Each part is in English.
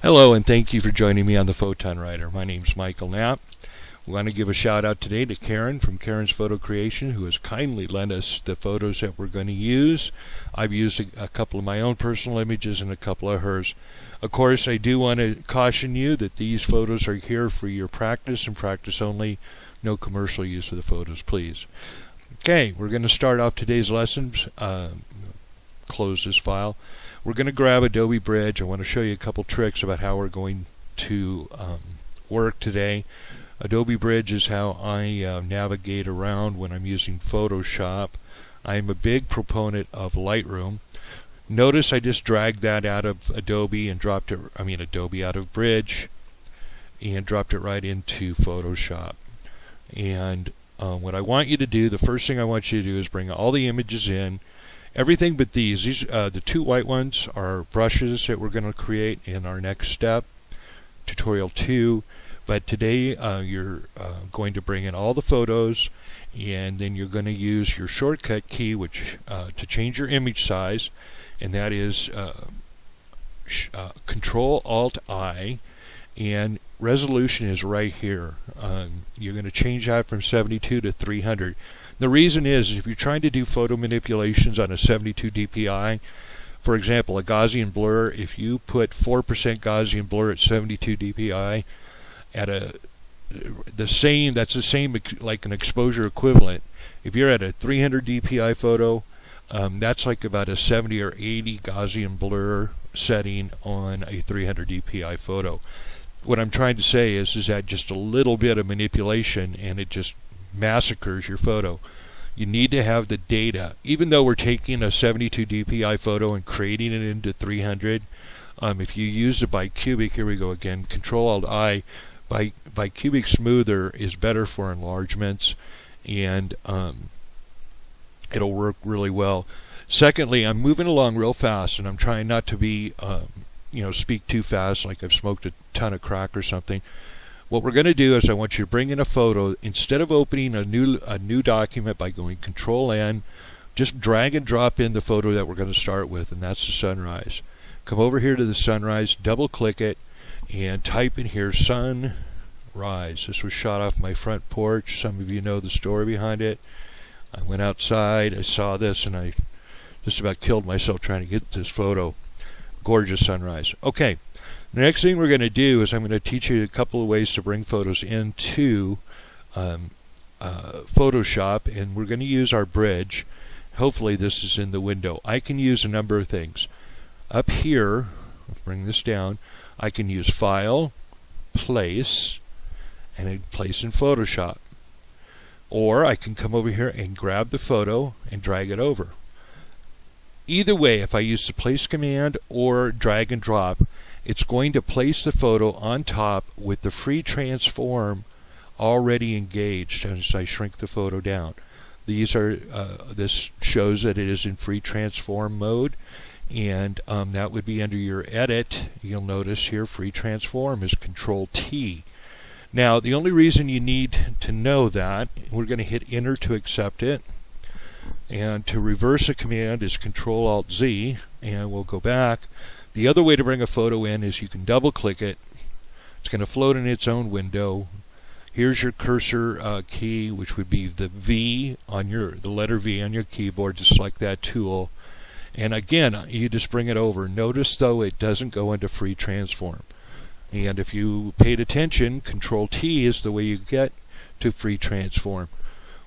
Hello, and thank you for joining me on the Photon Writer. My name's Michael Knapp. We want to give a shout out today to Karen from Karen's Photo Creation, who has kindly lent us the photos that we're going to use. I've used a couple of my own personal images and a couple of hers. Of course, I do want to caution you that these photos are here for your practice and practice only. No commercial use of the photos, please. Okay, we're going to start off today's lessons. Close this file. We're going to grab Adobe Bridge. I want to show you a couple tricks about how we're going to work today. Adobe Bridge is how I navigate around when I'm using Photoshop. I'm a big proponent of Lightroom. Notice I just dragged that out of Adobe and dropped it, Adobe out of Bridge and dropped it right into Photoshop. And what I want you to do, the first thing I want you to do is bring all the images in. Everything but these. The two white ones are brushes that we're going to create in our next step, tutorial 2. But today you're going to bring in all the photos, and then you're going to use your shortcut key, which to change your image size, and that is Control-Alt-I, and resolution is right here. You're going to change that from 72 to 300. The reason is if you're trying to do photo manipulations on a 72 dpi, for example, a Gaussian blur, if you put 4% Gaussian blur at 72 dpi at that's the same like an exposure equivalent. If you're at a 300 dpi photo, that's like about a 70 or 80 Gaussian blur setting on a 300 dpi photo. What I'm trying to say is that just a little bit of manipulation and it just massacres your photo. You need to have the data. Even though we're taking a 72 dpi photo and creating it into 300, if you use the bicubic, here we go again, Control-Alt-I, bicubic smoother is better for enlargements, and it'll work really well. Secondly, I'm moving along real fast, and I'm trying not to be, speak too fast like I've smoked a ton of crack or something. What we're going to do is I want you to bring in a photo. Instead of opening a new document by going Control-N, just drag and drop in the photo that we're going to start with, and that's the sunrise. Come over here to the sunrise, double click it, and type in here sunrise. This was shot off my front porch. Some of you know the story behind it. I went outside, I saw this, and I just about killed myself trying to get this photo. Gorgeous sunrise. Okay. The next thing we're going to do is I'm going to teach you a couple of ways to bring photos into Photoshop, and we're going to use our bridge. Hopefully this is in the window. I can use a number of things. Up here, I'll bring this down, I can use File, Place, and place in Photoshop. Or I can come over here and grab the photo and drag it over. Either way, if I use the Place command or drag and drop, it's going to place the photo on top with the free transform already engaged as I shrink the photo down. This shows that it is in free transform mode, and that would be under your edit. You'll notice here free transform is Control-T. Now the only reason you need to know that, we're going to hit enter to accept it, and to reverse a command is Control-Alt-Z, and we'll go back. The other way to bring a photo in is you can double click it. It's going to float in its own window. Here's your cursor key, which would be the V on the letter V on your keyboard. Just select that tool, and again you just bring it over. Notice though it doesn't go into free transform, and if you paid attention, Control-T is the way you get to free transform.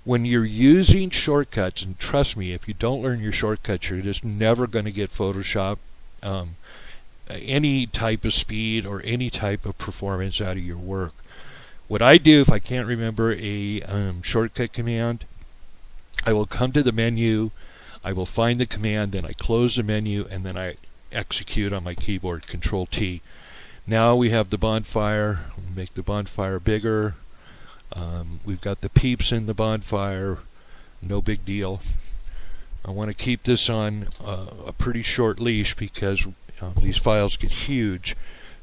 When you're using shortcuts, and trust me, if you don't learn your shortcuts, you're just never going to get Photoshop any type of speed or any type of performance out of your work. What I do, if I can't remember a shortcut command, I will come to the menu, I will find the command, then I close the menu, and then I execute on my keyboard, Control-T. Now we have the bonfire. We'll make the bonfire bigger. We've got the peeps in the bonfire. No big deal. I want to keep this on a pretty short leash because these files get huge.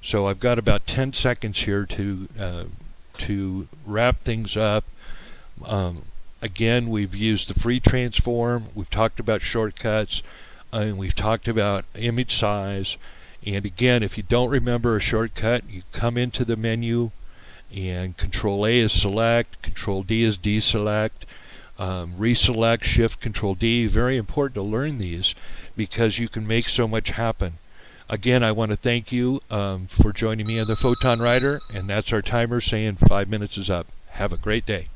So I've got about 10 seconds here to wrap things up. Again, we've used the free transform. We've talked about shortcuts, and we've talked about image size. And again, if you don't remember a shortcut, you come into the menu and Control A is select, Control D is deselect, reselect, Shift, Control D. Very important to learn these because you can make so much happen. Again, I want to thank you for joining me on the Photon Rider, and that's our timer saying 5 minutes is up. Have a great day.